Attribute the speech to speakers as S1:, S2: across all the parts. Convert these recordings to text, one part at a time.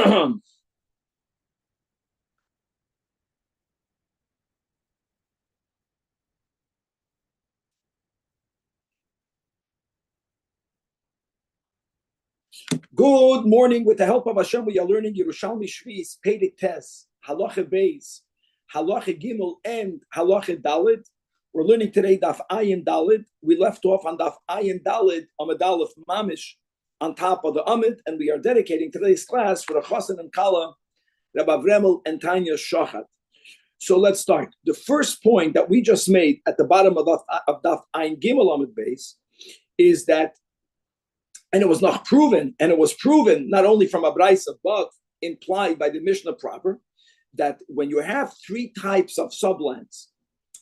S1: Good morning. With the help of Hashem, we are learning Yerushalmi Shvis, Pedic Tes, Halacha Beis, Halacha Gimel, and Halacha Dalit. We're learning today Daf Ayin Dalit. We left off on Daf Ayin Dalit, Amud Aleph Mamish, on top of the Amud, and we are dedicating today's class for the Chassan and Kala, Rabbi Vremel and Tanya Shachat. So let's start. The first point that we just made at the bottom of Daf Ayin Gimel Amud Beis is that, and it was not proven, and it was proven not only from a brisa, but implied by the Mishnah proper, that when you have three types of sublands,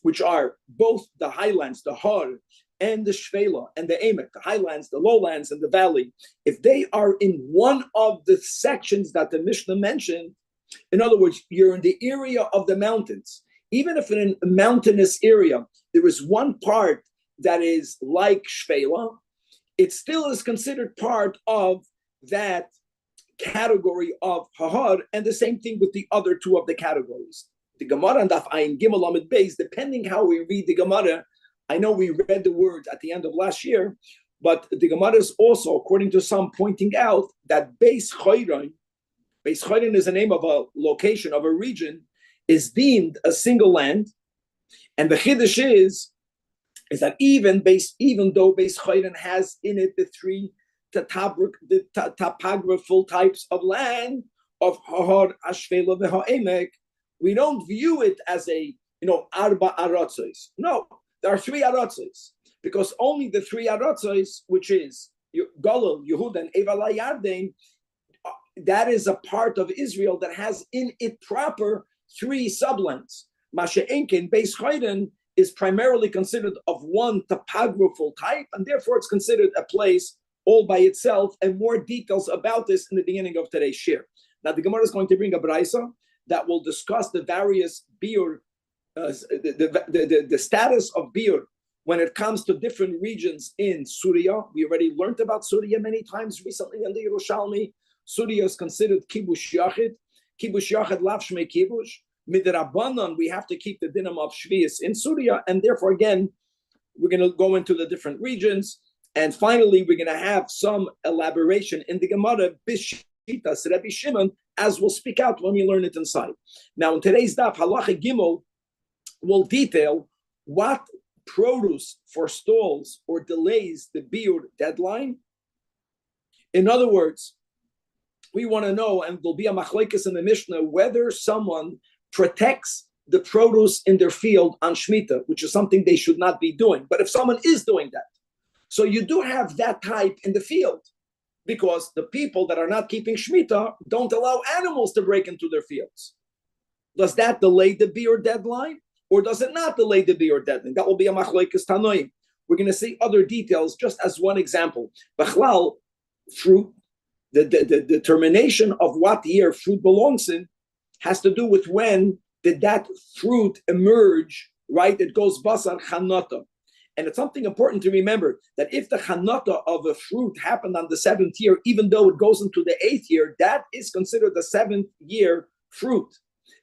S1: which are both the highlands, the Har, and the Shvela, and the Emek, the highlands, the lowlands, and the valley, if they are in one of the sections that the Mishnah mentioned, in other words, you're in the area of the mountains, even if in a mountainous area, there is one part that is like Shvela, it still is considered part of that category of Hahar, and the same thing with the other two of the categories. The Gemara and Daf Ayin Gimel Amud Beis, depending how we read the Gemara, I know we read the words at the end of last year, but the Gemara is also, according to some, pointing out that Beis Choyron is the name of a location, of a region, is deemed a single land, and the Chiddush is that even though Beis Choyron has in it the three topographical types of land of Hahar, Ashvela, and Ha'emek, we don't view it as a arba aratzos. No, there are three aratzos, because only the three aratzos, which is Galil, Yehuda, and Evala Yarden, that is a part of Israel that has in it proper three sublands. Masha'enkin, Beis Choyron is primarily considered of one topographical type, and therefore it's considered a place all by itself, and more details about this in the beginning of today's shir. Now, the Gemara is going to bring a brisa that will discuss the various biur, the status of biur when it comes to different regions in Surya. We already learned about Surya many times recently in the Yerushalmi. Surya is considered kibush yachid lav shmei kibush. Midrabanan, we have to keep the dinam of Shvius in Surya, and therefore, again, we're going to go into the different regions, and finally, we're going to have some elaboration in the Gemara, Bishitas Rabbi Shimon, as we'll speak out when we learn it inside. Now, in today's daf, Halacha Gimel will detail what produce forestalls or delays the biur deadline. In other words, we want to know, and there'll be a machlekes in the Mishnah, whether someone protects the produce in their field on Shemitah, which is something they should not be doing. But if someone is doing that, so you do have that type in the field, because the people that are not keeping Shemitah don't allow animals to break into their fields. Does that delay the biur deadline, or does it not delay the biur deadline? That will be a machlekes tanoim. We're going to see other details, just as one example. B'chlal, fruit, the determination of what year fruit belongs in, has to do with when did that fruit emerge, right? It goes basar chanata. And it's something important to remember, that if the chanata of a fruit happened on the 7th year, even though it goes into the 8th year, that is considered the 7th year fruit.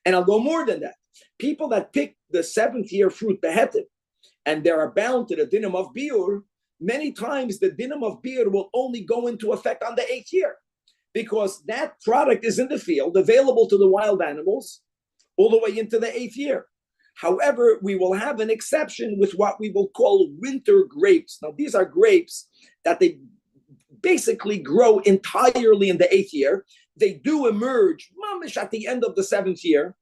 S1: And I'll go more than that. People that pick the 7th year fruit, behetet, and they are bound to the dinam of biur, many times the dinam of biur will only go into effect on the 8th year, because that product is in the field, available to the wild animals, all the way into the 8th year. However, we will have an exception with what we will call winter grapes. Now, these are grapes that they basically grow entirely in the 8th year. They do emerge mamish at the end of the 7th year,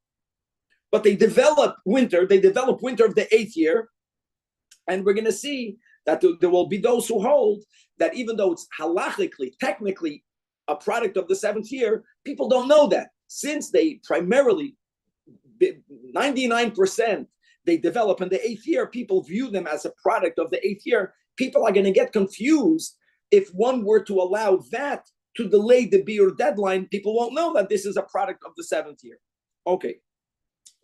S1: but they develop winter of the 8th year. And we're going to see that there will be those who hold that even though it's halachically, technically, a product of the 7th year, people don't know that. Since they primarily, 99%, they develop in the 8th year, people view them as a product of the 8th year. People are going to get confused if one were to allow that to delay the biur deadline. People won't know that this is a product of the 7th year. Okay.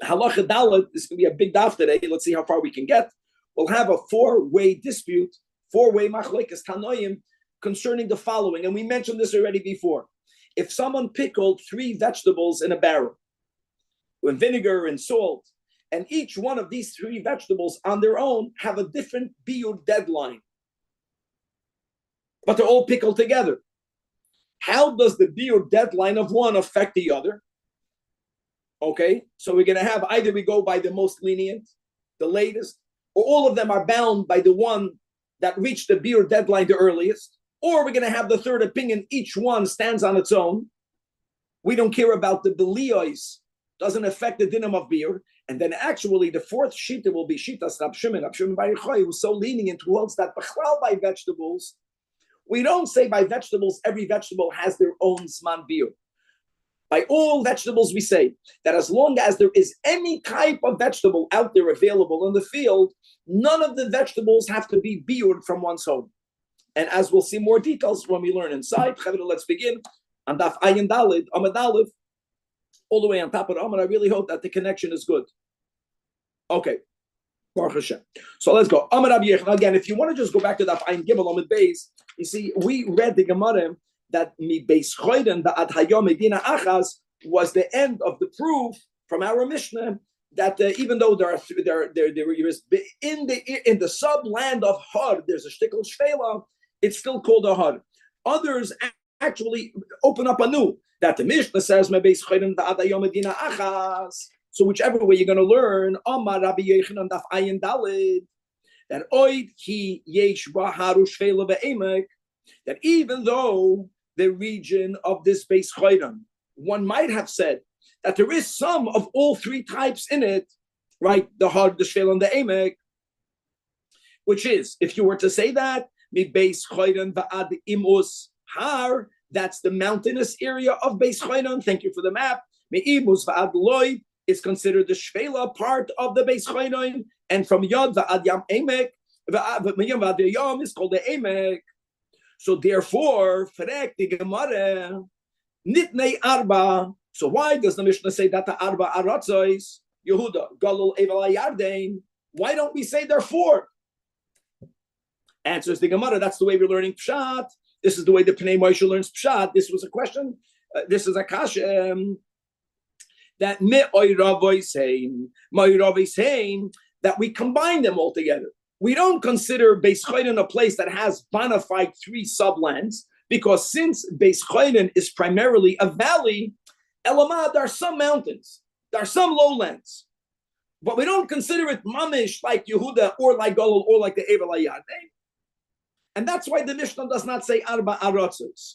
S1: Halacha Dalet, this is going to be a big daf today. Let's see how far we can get. We'll have a four-way dispute, four-way machlekes tanoim, concerning the following, and we mentioned this already before. if someone pickled 3 vegetables in a barrel with vinegar and salt, and each one of these 3 vegetables on their own have a different biur deadline, but they're all pickled together. How does the biur deadline of one affect the other? Okay, so we're going to have either we go by the most lenient, the latest, or all of them are bound by the one that reached the biur deadline the earliest, or we're going to have the third opinion, each one stands on its own. We don't care about the beliois, doesn't affect the dinam of biur. And then actually the fourth shita will be shitas Rab Shimon. Rab Shimon Bar Yochai was so lenient who holds that by vegetables, we don't say by vegetables, every vegetable has their own zman biur. By all vegetables, we say that as long as there is any type of vegetable out there available in the field, none of the vegetables have to be biured from one's home. And as we'll see more details when we learn inside, let's begin on Daf Ayin Dalid, Amud Aleph, all the way on top of the Amud. I really hope that the connection is good. Okay. Baruch Hashem. So let's go. Amud Rabbi Yechon. Again, if you want to just go back to Daf Ayin Gimel Amud Beis, you see, we read the Gemara that mi beis choiden the ad hayom medina achas was the end of the proof from our Mishnah that even though there is in the subland of Har, there's a shtickle shvela, it's still called a Har. Others actually open up anew that the Mishnah says mi beis choiden the ad hayom medina achas. So whichever way you're going to learn, Amar Rabbi Yochanan daf ayin dalid, that oid ki yesh baharu shvela be'emek, that even though the region of this Beis Chodim, one might have said that there is some of all 3 types in it, right? The Har, the Shvel, and the Emek, which is, if you were to say that, mi Beis Chodim va'ad imus Har, that's the mountainous area of Beis Chodim. Thank you for the map. Mi imus va'ad loy is considered the Shvela part of the Beis Chodim, and from Yod va'ad yam Emek, va'ad yam is called the Emek. So therefore, Frek the Gemara, Nitnei Arba. So why does the Mishnah say that the Arba Aratzois, Yehuda, Galul Evel Yarden? Why don't we say there 4? Answers the Gemara. That's the way we're learning Pshat. This is the way the Pnei Moshe learns Pshat. This was a question. This is a kasha that Me'oiravois saying that we combine them all together. We don't consider Beis Chodim a place that has bona fide 3 sublands, because since Beis Chodim is primarily a valley, Elamad, there are some mountains, there are some lowlands, but we don't consider it mamish like Yehuda or like Galul or like the Evel HaYarden. And that's why the Mishnah does not say Arba Aratzos.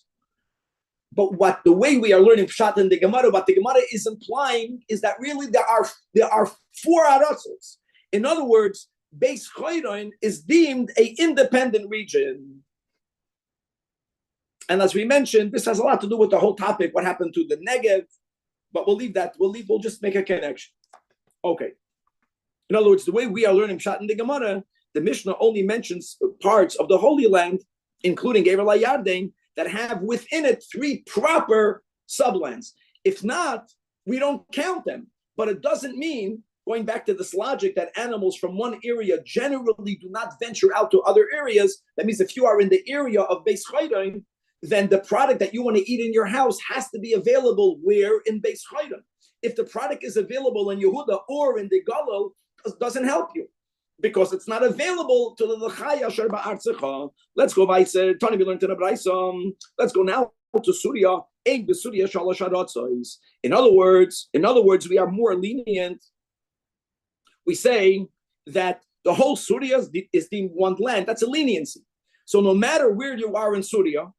S1: But the way we are learning Pshat in the Gemara, what the Gemara is implying is that really there are 4 Aratzos. In other words, Beis Chodim is deemed an independent region. And as we mentioned, this has a lot to do with the whole topic, what happened to the Negev, but we'll leave that. We'll just make a connection. Okay. In other words, the way we are learning Pshat in the Gemara, the Mishnah only mentions parts of the Holy Land, including Evel HaYarden, that have within it 3 proper sublands. If not, we don't count them. But it doesn't mean, going back to this logic, that animals from one area generally do not venture out to other areas. That means if you are in the area of Beis Chodim, then the product that you want to eat in your house has to be available where? In Beis Chodim. If the product is available in Yehuda or in the Galil, it doesn't help you, because it's not available to the Chaya Asher Ba'artzecha. Let's go by Tani, we learned in the Braisa. Let's go now to Surya. In other words, we are more lenient. We say that the whole Surya is deemed one land. That's a leniency. So no matter where you are in Surya,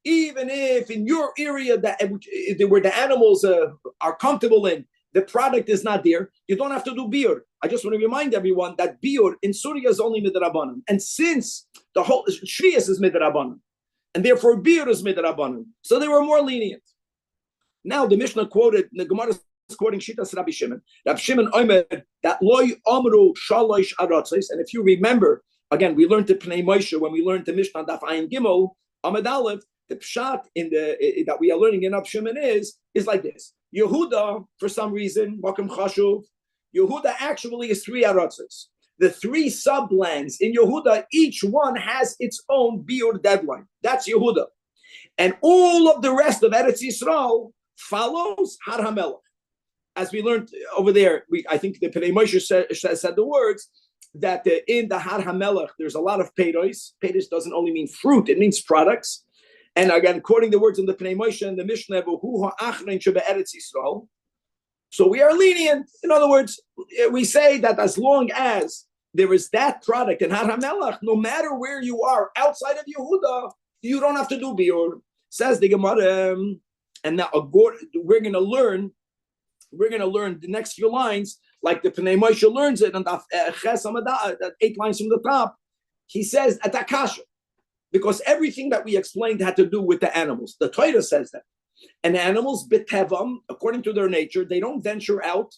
S1: even if in your area where the animals are comfortable in, the product is not there, you don't have to do biur. I just want to remind everyone that biur in Surya is only midrabanan. And since the whole Shvius is midrabanan, and therefore biur is midrabanan, so they were more lenient. Now the Mishnah quoted, the Gemara is quoting Shitas Rabbi Shimon. Rabbi Shimon Omer, that loy amru shalosh aratzos. And if you remember, again, we learned the Pnei Moshe when we learned the Mishnah Daf Ayin Gimel Amud Aleph. The pshat that we are learning in Rabbi Shimon is like this. Yehuda, for some reason, Makom Chashuv, Yehuda actually is 3 aratzos. The 3 sublands in Yehuda, each one has its own biur deadline. That's Yehuda. And all of the rest of Eretz Yisrael follows Har HaMelech. As we learned over there, I think the Pnei Moshe said the words that in the Har HaMelech, there's a lot of peiros. Peiros doesn't only mean fruit, it means products. And again, quoting the words in the Pnei Moshe and the Mishnah, so we are lenient. In other words, we say that as long as there is that product in Har HaMelech, no matter where you are outside of Yehuda, you don't have to do biur. Says the Gemara, and now we're going to learn the next few lines, like the Pnei Moshe learns it, and 8 lines from the top. He says at Akasha, because everything that we explained had to do with the animals. The Torah says that. And animals, bitevam, according to their nature, they don't venture out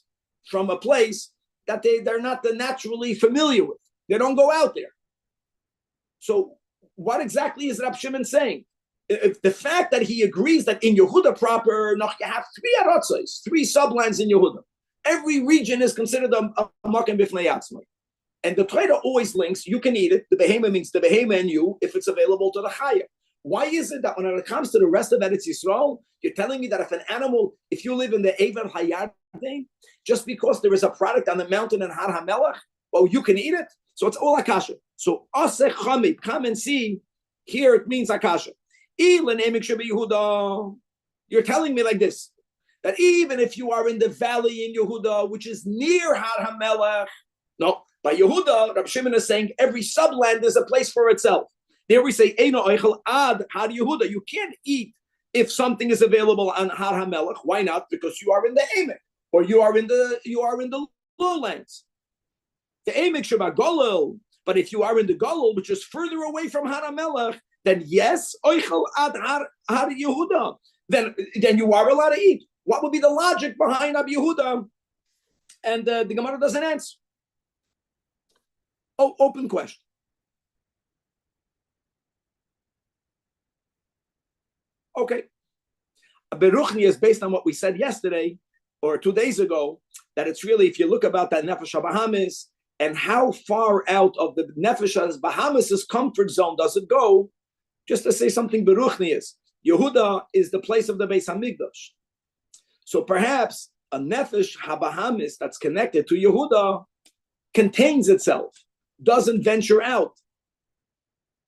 S1: from a place that they're not naturally familiar with. They don't go out there. So what exactly is Rab Shimon saying? If the fact that he agrees that in Yehuda proper, you have 3 aratzos, 3 sublands in Yehuda. Every region is considered a makom b'fnei atzmai. And the Torah always links, you can eat it. The behema means the behema and you, if it's available to the chaya. Why is it that when it comes to the rest of Eretz Yisrael, you're telling me that if an animal, if you live in the Ever Hayar thing, just because there is a product on the mountain in Har HaMelech, well, you can eat it? So it's all akasha. So aseh chamid, come and see. Here it means akasha. You're telling me like this, that even if you are in the valley in Yehuda, which is near Har HaMelech, no, by Yehuda, Rabbi Shimon is saying every subland is a place for itself. There we say, Eino Eichel Ad Har Yehuda. You can't eat if something is available on Har HaMelech. Why not? Because you are in the Emek, or you are in the lowlands. The Emek Sheba Golel. But if you are in the Golel, which is further away from Har HaMelech, then yes, Eichel Ad Har Yehuda. Then you are allowed to eat. What would be the logic behind Ab Yehuda? And the Gemara doesn't answer. Oh, open question. Okay. Beruchni is based on what we said yesterday or 2 days ago, that it's really, if you look about that Nefesh HaBahamis and how far out of the Nefesh HaBahamis' comfort zone does it go, just to say something Beruchni is, Yehuda is the place of the Beis HaMikdash. So perhaps a Nefesh HaBahamis that's connected to Yehuda contains itself, doesn't venture out.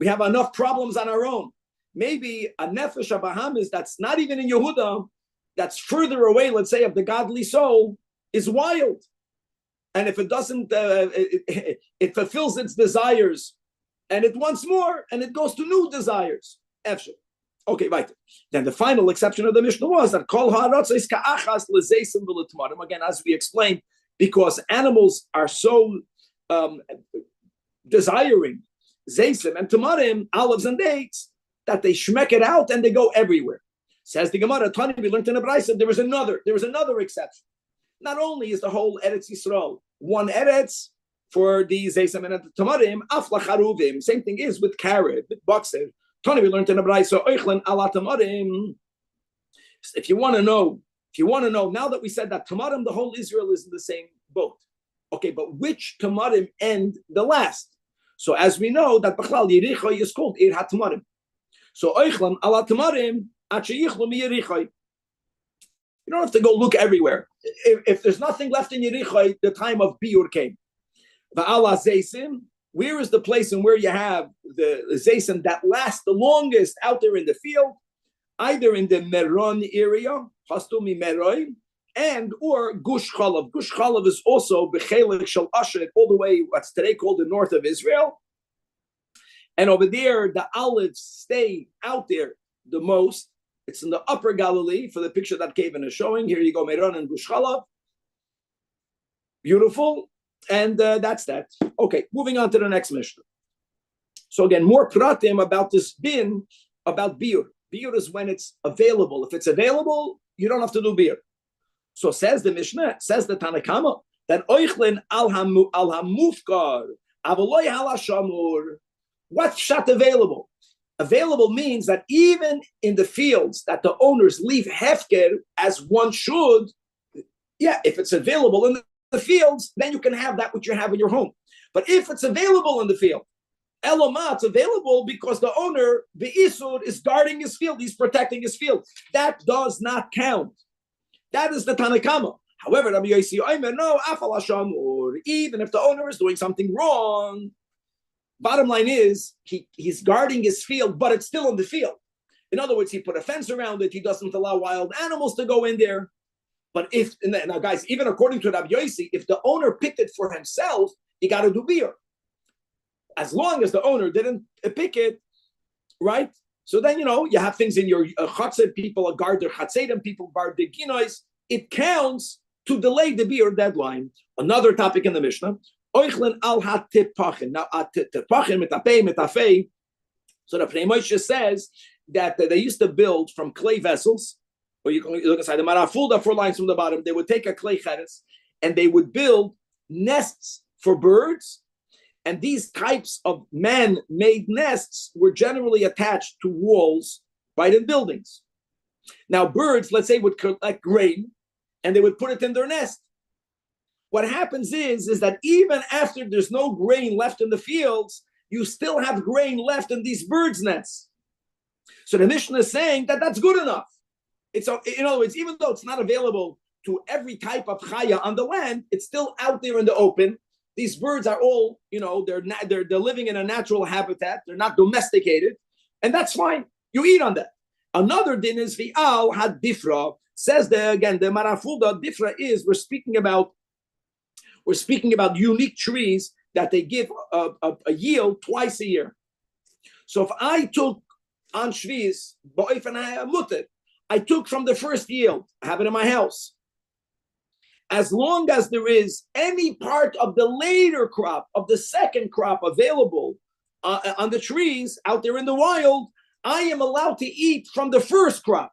S1: We have enough problems on our own. Maybe a Nefesh HaBahamis that's not even in Yehuda, that's further away, let's say, of the godly soul, is wild. And if it doesn't, it fulfills its desires, and it wants more, and it goes to new desires. Efshel. Okay, right. Then the final exception of the Mishnah was that kol ha'aratzos ka'achas l'zeisim v'letmarim. Again, as we explained, because animals are so desiring zeisim and tamarim, olives and dates, that they shmek it out and they go everywhere. Says the Gemara, Tani, we learned in the Brayso, there was another exception. Not only is the whole Eretz Yisrael one Eretz for the Zeisim and the Tamarim, Afla Charuvim, same thing is with carrot, with boxer. Tani, we learned in the Brayso, Oichlen ala Tamarim. If you want to know, now that we said that Tamarim, the whole Israel is in the same boat. Okay, but which Tamarim end the last? So as we know, that Bachlal Yericho is called Ir HaTamarim. So Oichlan ala Tamarim, Achayichlu mi Yericho. You don't have to go look everywhere. If there's nothing left in Yericho, the time of Biur came. Va'ala Zeisim, where is the place and where you have the Zeisim that lasts the longest out there in the field? Either in the Meron area, Hastumi Meroi, and or Gush Chalav. Gush Chalav is also Bechelik Shal Asher, all the way what's today called the north of Israel. And over there, the olives stay out there the most. It's in the upper Galilee for the picture that Kevin is showing. Here you go, Meron and Gush Chalav. Beautiful. And that's that. Okay, moving on to the next Mishnah. So again, more pratim about this bin, about biur. Biur is when it's available. If it's available, you don't have to do biur. So says the Mishnah, says the Tanakama, that oichlin al hamufkar avoloy halashamur. What's shat available? Available means that even in the fields that the owners leave hefker as one should, yeah, if it's available in the fields, then you can have that which you have in your home. But if it's available in the field Elomat available because the owner, the Isur, is guarding his field. He's protecting his field. That does not count. That is the Tanakama. However, Rabbi Yossi Omer, no, Afal Hashamur, even if the owner is doing something wrong, bottom line is he's guarding his field, but it's still in the field. In other words, he put a fence around it. He doesn't allow wild animals to go in there. But now guys, even according to Rabbi Yossi, if the owner picked it for himself, he got to do beer. As long as the owner didn't pick it, right? So then, you have things in your chatzed, people guard their chatzed, people guard the ginois. It counts to delay the beer deadline. Another topic in the Mishnah. Oichlin al ha-tipachin. Now, tipachin, mitapei, mitafei. So the Pnei Moshe says that they used to build from clay vessels, or you can look inside the marafulda, 4 lines from the bottom. They would take a clay cheres and they would build nests for birds. And these types of man-made nests were generally attached to walls, right, in buildings. Now, birds, let's say, would collect grain and they would put it in their nest. What happens is that even after there's no grain left in the fields, you still have grain left in these birds' nests. So the Mishnah is saying that that's good enough. In other words, even though it's not available to every type of chaya on the land, it's still out there in the open. These birds are all, they're living in a natural habitat. They're not domesticated, and that's fine. You eat on that. Another din is vi'al had difra. Says the marafulda difra is we're speaking about unique trees that they give a yield twice a year. So if I took on Shviz, I took from the first yield, I have it in my house. As long as there is any part of the later crop, of the second crop available on the trees out there in the wild, I am allowed to eat from the first crop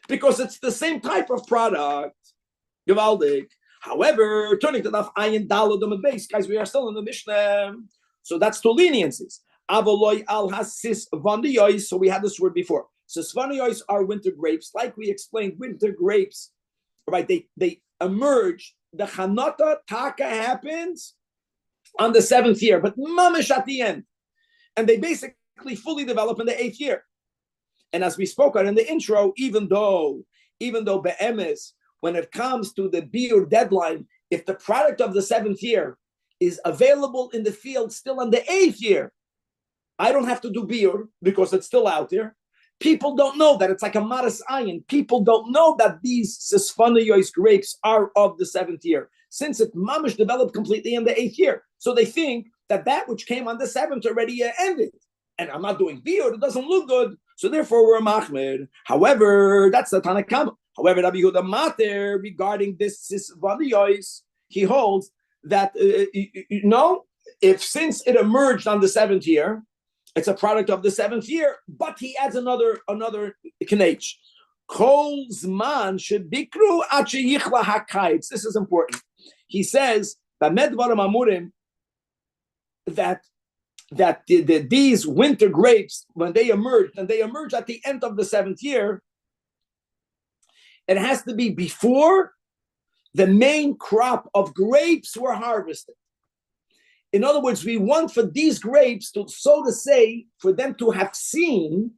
S1: because it's the same type of product. Gewaldig. However, turning to the ayin dalad base, guys, we are still in the Mishnah, so that's two leniencies. Avoloy al hasis vandiyois. So we had this word before. Sisvandiyois are winter grapes, like we explained. Winter grapes, right? They emerge. The chanata taka happens on the 7th year, but mamish at the end, and they basically fully develop in the 8th year. And as we spoke on in the intro, even though be'emes, when it comes to the beer deadline, if the product of the 7th year is available in the field still in the 8th year, I don't have to do beer because it's still out there. People don't know that. It's like a maras ayin. People don't know that these sisfanayois grapes are of the 7th year, since it mamish developed completely in the 8th year. So they think that which came on the 7th already ended. And I'm not doing beer, it doesn't look good. So therefore we're machmir. However, that's the Tanakama. However, Rabbi Yehuda Mater, regarding this sisfanayois, he holds that if since it emerged on the 7th year, it's a product of the 7th year, but he adds another knech. Kol zman shebikru ad sheyichla hakayitz. This is important. He says that these winter grapes, when they emerge, and they emerge at the end of the 7th year, it has to be before the main crop of grapes were harvested. In other words, we want for these grapes to, so to say, for them to have seen,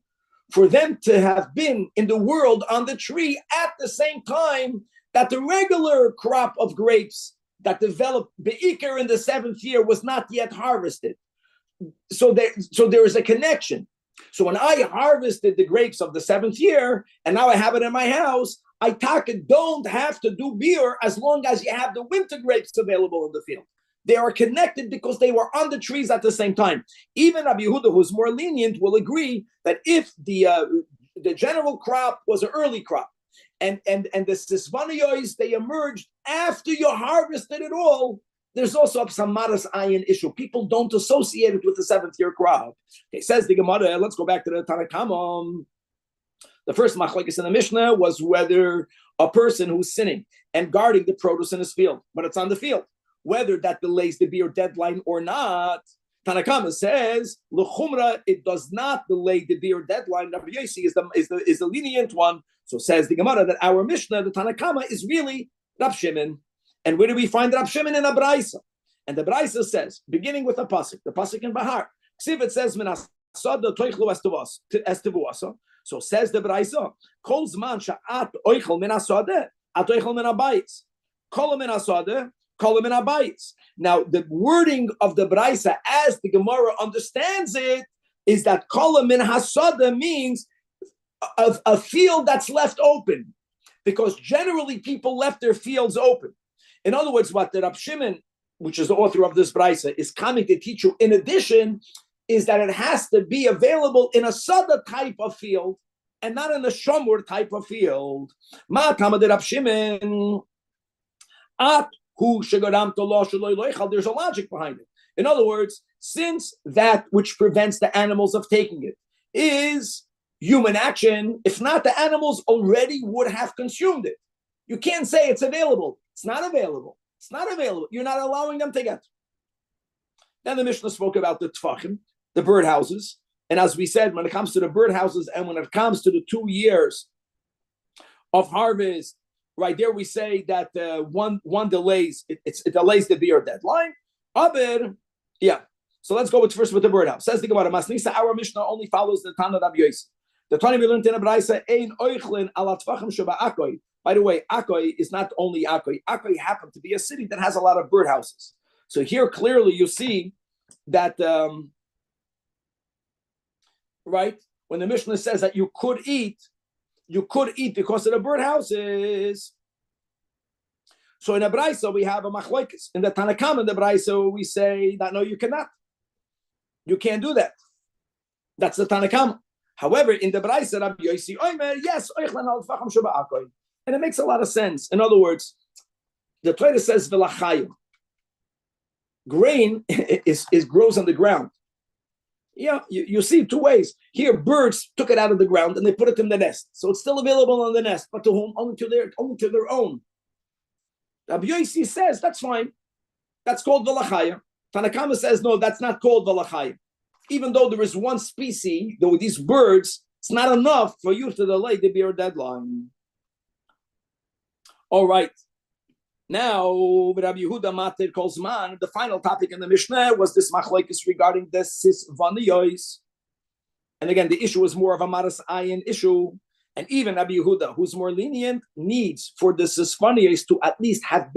S1: for them to have been in the world on the tree at the same time that the regular crop of grapes that developed be'ikr in the 7th year was not yet harvested. So there is a connection. So when I harvested the grapes of the 7th year, and now I have it in my house, I don't have to do beer as long as you have the winter grapes available in the field. They are connected because they were on the trees at the same time. Even Rabbi Yehuda, who's more lenient, will agree that if the general crop was an early crop, and the sisvaniyos, they emerged after you harvested it all, there's also some maras ayin issue. People don't associate it with the 7th year crop. Okay, says the Gemara. Let's go back to the Tanakhama. The first machlokes in the Mishnah was whether a person who's sinning and guarding the produce in his field, but it's on the field, whether that delays the beer deadline or not. Tanakama says, l'chumra, it does not delay the beer deadline. Rabbi Yossi is the lenient one. So says the Gemara that our Mishnah, the Tanakama, is really Rab Shimon. And where do we find Rab Shimon in a Braisa? And the Braisa says, beginning with the pasuk in Bahar, It says so says the Braisa, Kol zman sha'at oichel min hasadeh, at oichel min habayis. Kol min hasadeh, kol min habayis. Now, the wording of the Braisa, as the Gemara understands it, is that kol min hasadeh means a field that's left open, because generally people left their fields open. In other words, what the Rab Shimon, which is the author of this Braisa, is coming to teach you in addition, is that it has to be available in a Sada type of field and not in a Shomur type of field. There's a logic behind it. In other words, since that which prevents the animals of taking it is human action, if not, the animals already would have consumed it. You can't say it's available. It's not available. It's not available. You're not allowing them to get. Then the Mishnah spoke about the tfachim, the birdhouses. And as we said, when it comes to the birdhouses and when it comes to the 2 years of harvest, right there we say that one delays, it delays the beer deadline. Yeah. So let's go first with the birdhouse. Says the Gemara, Masnisa, our Mishnah only follows the Tana Rabbi Yossi. The Tana we learned in the Braisa, Ein oichlin ala tfachim sheba Akoi. By the way, Akoi is not only Akoi. Akoi happened to be a city that has a lot of birdhouses. So here clearly you see that, right, when the Mishnah says that you could eat because of the birdhouses. So in the Braisa we have a machlokes. In the Tanakam in the Braisa we say that no, you cannot. You can't do that. That's the Tanakam. However, in the Braisa, Rabbi Yossi Omer, yes, and it makes a lot of sense. In other words, the Torah says v'lachayim. Grain is grows on the ground. Yeah, you see 2 ways. Here, birds took it out of the ground and they put it in the nest, so it's still available on the nest, but to whom? Only to their own. Rabbi Yossi says that's fine. That's called v'lachayim. Tanakama says no, that's not called v'lachayim. Even though there is one species, though these birds, it's not enough for you to delay the beer deadline. All right. Now, Rabbi Yehuda Matir calls man. The final topic in the Mishnah was this machlokes regarding the sisvaniyos. And again, the issue was more of a maras ayin issue. And even Rabbi Yehuda, who's more lenient, needs for the sisvaniyos to at least have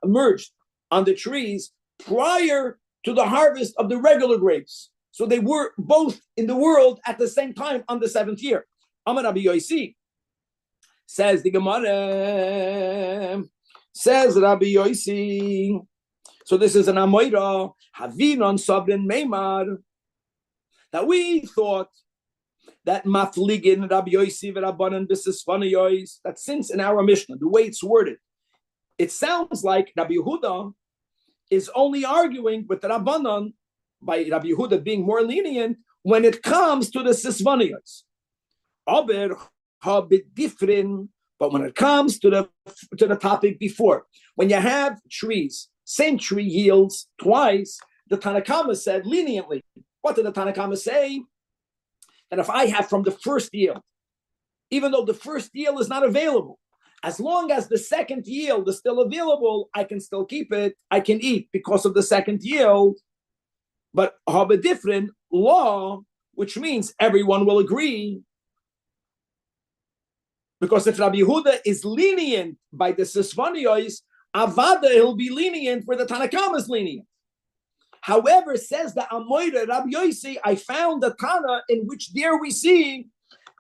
S1: emerged on the trees prior to the harvest of the regular grapes. So they were both in the world at the same time on the 7th year. Amar Rabbi Yossi, says the Gemara, says Rabbi Yossi. So this is an Amoira, Havinon Sabrin Meimar, that we thought that Mafligin Rabbi Yossi v'Rabbanan b'Sisvaniyos, that since in our Mishnah, the way it's worded, it sounds like Rabbi Yehuda is only arguing with the Rabbanan, by Rabbi Yehuda being more lenient when it comes to the sisvaniyos. But when it comes to the topic before, when you have trees, same tree yields twice, the Tanakama said leniently. What did the Tanakama say? That if I have from the first yield, even though the first yield is not available, as long as the second yield is still available, I can still keep it. I can eat because of the second yield. But have a different law, which means everyone will agree. Because if Rabbi Yehuda is lenient by the Sisvaniyos, Avada, he'll be lenient where the Tanakam is lenient. However, says the Amoira, Rabbi Yossi, I found a Tana in which there we see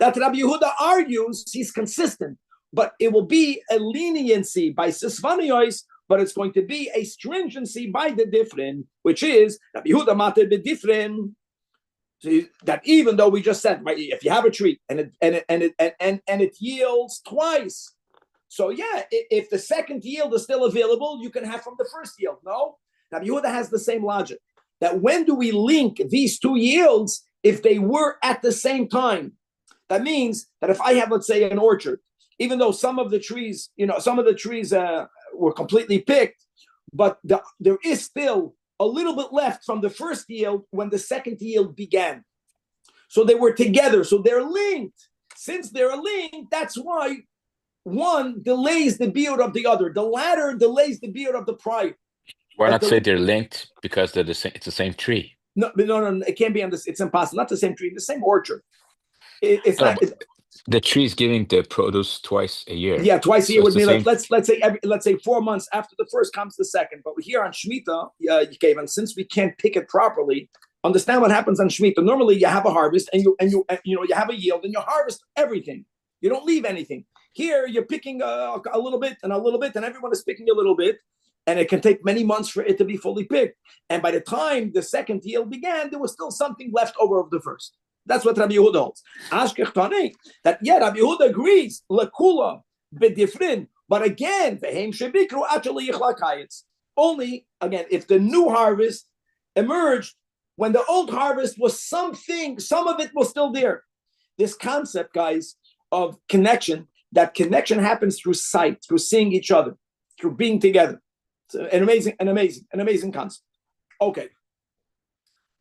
S1: that Rabbi Yehuda argues he's consistent, but it will be a leniency by Sisvaniyos, but it's going to be a stringency by the different, which is Rabbi Yehuda matter the different. So that even though we just said, right, if you have a tree and it yields twice, so yeah, if the second yield is still available, you can have from the first yield. No, Rabbi Yehuda has the same logic. That when do we link these 2 yields if they were at the same time? That means that if I have, let's say, an orchard, even though some of the trees were completely picked, but there is still a little bit left from the first yield when the second yield began. So they were together, so they're linked. Since they're linked, that's why one delays the beard of the other. The latter delays the beard of the prior.
S2: Why not say they're linked because they're it's the same tree?
S1: No. It can't be on this. It's impossible. Not the same tree, the same orchard. It's
S2: No,
S1: not.
S2: the tree's giving the produce twice a year.
S1: Yeah, twice a year
S2: So it's
S1: would
S2: the
S1: mean
S2: same.
S1: let's say 4 months after the first comes the second. But here on Shemitah, and since we can't pick it properly, understand what happens on Shemitah. Normally, you have a harvest and you have a yield and you harvest everything. You don't leave anything. Here, you're picking a little bit and a little bit, and everyone is picking a little bit, and it can take many months for it to be fully picked. And by the time the second yield began, there was still something left over of the first. That's what Rabbi Yehuda holds. Ashkech that Rabbi Yehuda agrees lekula b'difrin, but again, v'heim shebikru actually yichlakayitz. Only again, if the new harvest emerged when the old harvest was something, some of it was still there. This concept, guys, of connection, that connection happens through sight, through seeing each other, through being together. It's an amazing concept. Okay.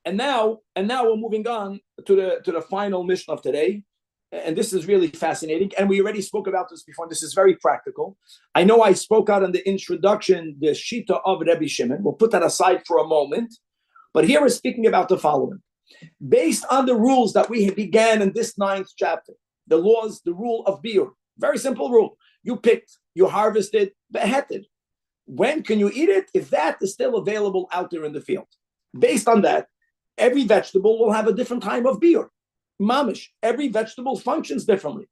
S1: And now we're moving on to the final mission of today. And this is really fascinating. And we already spoke about this before. This is very practical. I know I spoke out in the introduction, the Shita of Rabbi Shimon. We'll put that aside for a moment. But here we're speaking about the following. Based on the rules that we began in this 9th chapter, the rule of Biur. Very simple rule. You picked, you harvested, beheaded. When can you eat it? If that is still available out there in the field. Based on that, every vegetable will have a different time of biur. Mamish, every vegetable functions differently.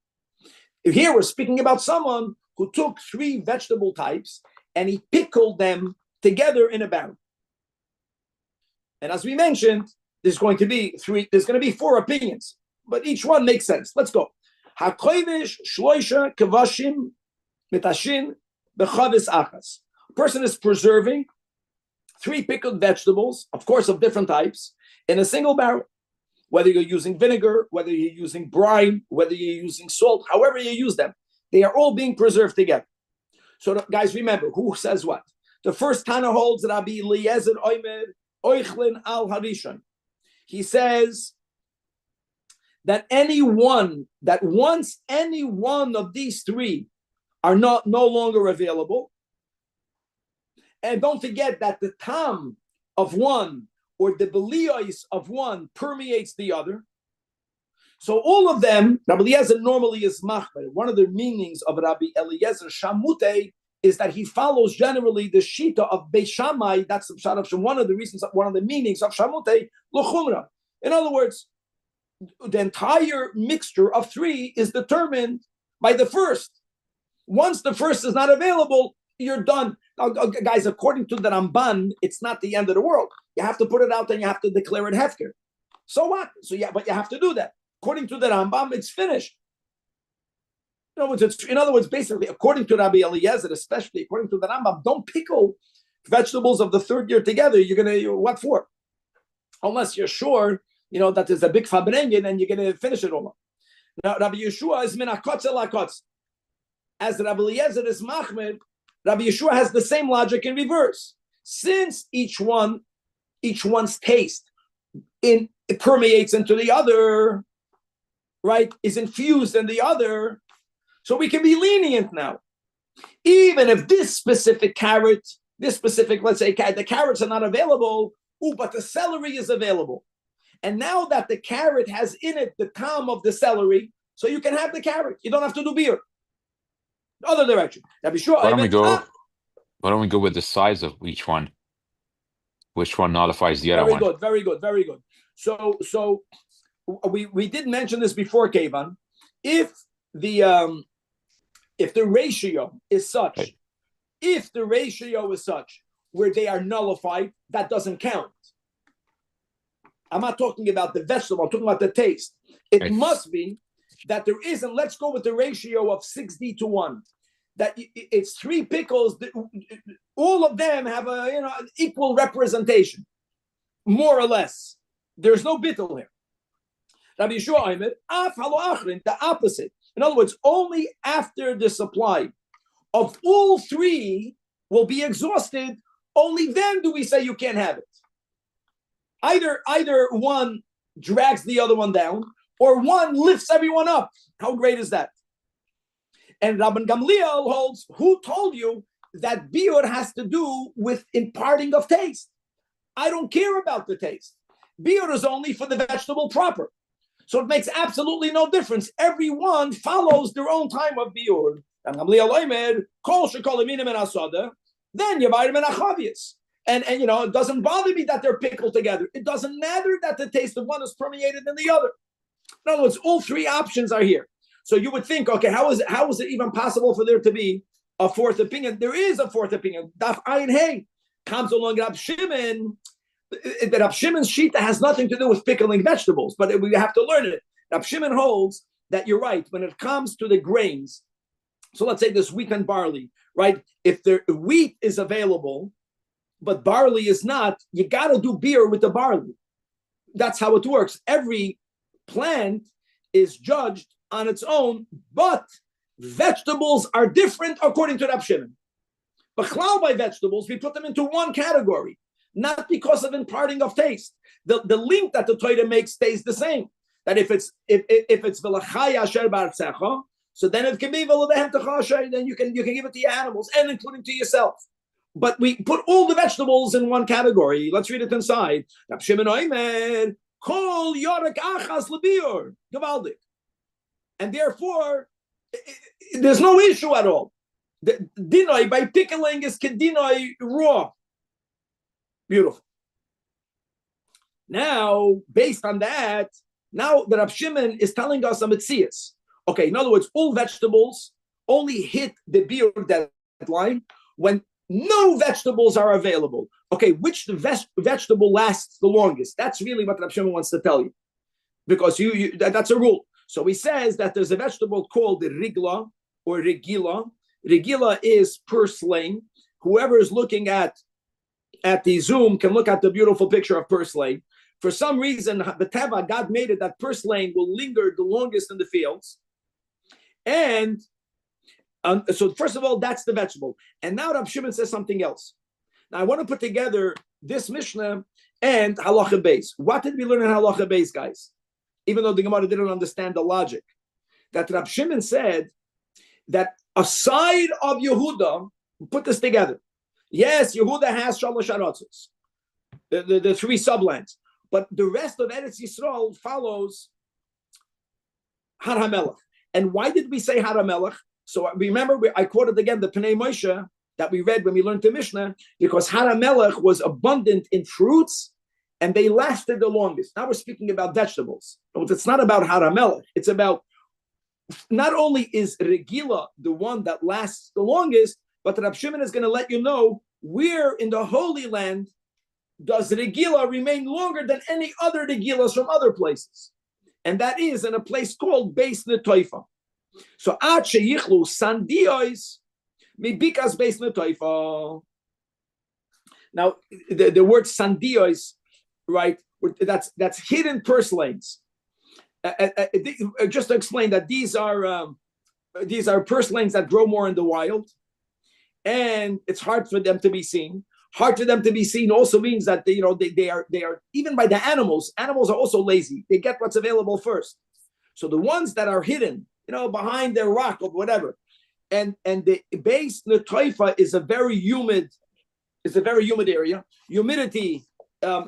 S1: Here we're speaking about someone who took 3 vegetable types and he pickled them together in a barrel. And as we mentioned, there's going to be 4 opinions, but each one makes sense. Let's go. HaKodesh shloisha kavashim mitashin bechavis achas. A person is preserving 3 pickled vegetables, of course, of different types, in a single barrel. Whether you're using vinegar, whether you're using brine, whether you're using salt, however you use them, they are all being preserved together. So, guys, remember, who says what? The first Tana holds Rabbi Eliezer Oimer Oichlin al Harishon. He says that once any one of these 3 are no longer available, and don't forget that the tam of one or the beliyos of one permeates the other. So all of them, Rabbi Eliezer normally is machmer. One of the meanings of Rabbi Eliezer Shamute is that he follows generally the shita of Beis Shammai. That's one of the meanings of Shamute l'chumra. In other words, the entire mixture of 3 is determined by the first. Once the first is not available, you're done. Now, guys, according to the Ramban, it's not the end of the world. You have to put it out and you have to declare it hefker. So what? But you have to do that. According to the Rambam, it's finished. In other words, basically, according to Rabbi Eliezer, especially according to the Rambam, don't pickle vegetables of the 3rd year together. What for? Unless you're sure, that there's a big fabrengen and you're going to finish it all. Now, Rabbi Yeshua is min hakotz el hakotz. As Rabbi Eliezer is machmer, Rabbi Yeshua has the same logic in reverse. Since each one's taste it permeates into the other, right, is infused in the other, so we can be lenient now. Even if this specific carrot, let's say, the carrots are not available, but the celery is available. And now that the carrot has in it the tam of the celery, so you can have the carrot. You don't have to do beer. The other direction.
S2: Why don't we go with the size of each one? Which one nullifies the other one?
S1: Very good. So we did mention this before, Kevan. If the ratio is such, where they are nullified, that doesn't count. I'm not talking about the vegetable, I'm talking about the taste. It must be that there isn't, let's go with the ratio of 60-1. That it's 3 pickles, all of them have an equal representation, more or less. There's no bittul here. Rabbi Yeshua Aimer, the opposite. In other words, only after the supply of all 3 will be exhausted, only then do we say you can't have it. Either one drags the other one down, or one lifts everyone up. How great is that? And Rabban Gamliel holds, who told you that biur has to do with imparting of taste? I don't care about the taste. Biur is only for the vegetable proper. So it makes absolutely no difference. Everyone follows their own time of biur. Then you buy them in achavias. And it doesn't bother me that they're pickled together. It doesn't matter that the taste of one is permeated in the other. In other words, all three options are here. So you would think, okay, how is it even possible for there to be a fourth opinion? There is a fourth opinion. Daf Ayin Hey comes along Rab Shimon. That Rab Shimon's shita has nothing to do with pickling vegetables, but we have to learn it. Rab Shimon holds that you're right when it comes to the grains. So let's say there's wheat and barley, right? If wheat is available, but barley is not, you got to do beer with the barley. That's how it works. Every plant is judged on its own, but vegetables are different according to Rab Shimon. But by vegetables, we put them into one category, not because of imparting of taste. The link that the Torah makes stays the same. That if it's v'lachaya asher b'artzecha, so then it can be v'ledehem techasher, then you can give it to your animals and including to yourself. But we put all the vegetables in one category. Let's read it inside. Rab Shimon Oimer, kol yorek achas lebiur, gevaldik. And therefore, there's no issue at all. The dinoi by pickling is kedinoi raw. Beautiful. Now, based on that, now the Rab Shimon is telling us a metzias. Okay, in other words, all vegetables only hit the beer deadline when no vegetables are available. Okay, which vegetable lasts the longest? That's really what Rab Shimon wants to tell you, because that's a rule. So he says that there's a vegetable called the rigla or regila. Regila is purslane. Whoever is looking at the Zoom can look at the beautiful picture of purslane. For some reason, B'teva, God made it that purslane will linger the longest in the fields. And so first of all, that's the vegetable. And now Rab Shimon says something else. Now I want to put together this Mishnah and Halacha Beis. What did we learn in Halacha Beis, guys? Even though the Gemara didn't understand the logic. That Rab Shimon said that aside of Yehuda, put this together. Yes, Yehuda has Shalosh Aratzos, the three sublands. But the rest of Eretz Yisrael follows Har HaMelech. And why did we say Har HaMelech? So remember, I quoted again the Pnei Moshe that we read when we learned the Mishnah, because Har HaMelech was abundant in fruits and they lasted the longest. Now we're speaking about vegetables. It's not about Har HaMelech. It's about, not only is Regila the one that lasts the longest, but Rab Shimon is going to let you know where in the Holy Land does Regila remain longer than any other Regilas from other places. And that is in a place called Beis Netoifa. So Ad Sheyichlu Sandiois Mibikas Beis Netoifa. Now the word Sandiois, right? That's hidden purslanes. Just to explain that these are purslanes that grow more in the wild, and it's hard for them to be seen. Hard for them to be seen also means that they are even by the animals. Animals are also lazy. They get what's available first. So the ones that are hidden, behind their rock or whatever, and the Beis Netoifa is a very humid area. Humidity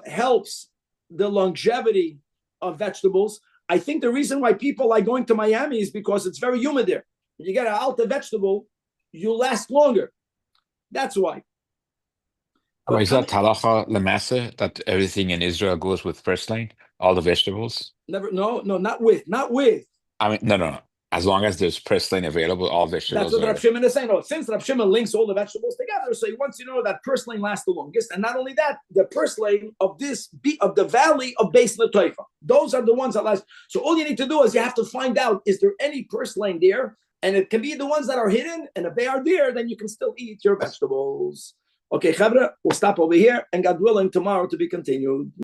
S1: helps the longevity of vegetables. I think the reason why people like going to Miami is because it's very humid there. When you get an alta vegetable, you last longer. That's why.
S2: Oh, is that halacha lemasa that everything in Israel goes with purslane, all the vegetables?
S1: No, not with.
S2: I mean, no. As long as there's purslane available, all vegetables.
S1: That's what Rab Shimon is saying. No, since Rab Shimon links all the vegetables together, so he wants you to know that purslane lasts the longest, and not only that, the purslane of the valley of Beis Netoifa, those are the ones that last. So all you need to do is you have to find out, is there any purslane there, and it can be the ones that are hidden, and if they are there, then you can still eat your vegetables. Okay, Chavra, we'll stop over here, and God willing, tomorrow to be continued.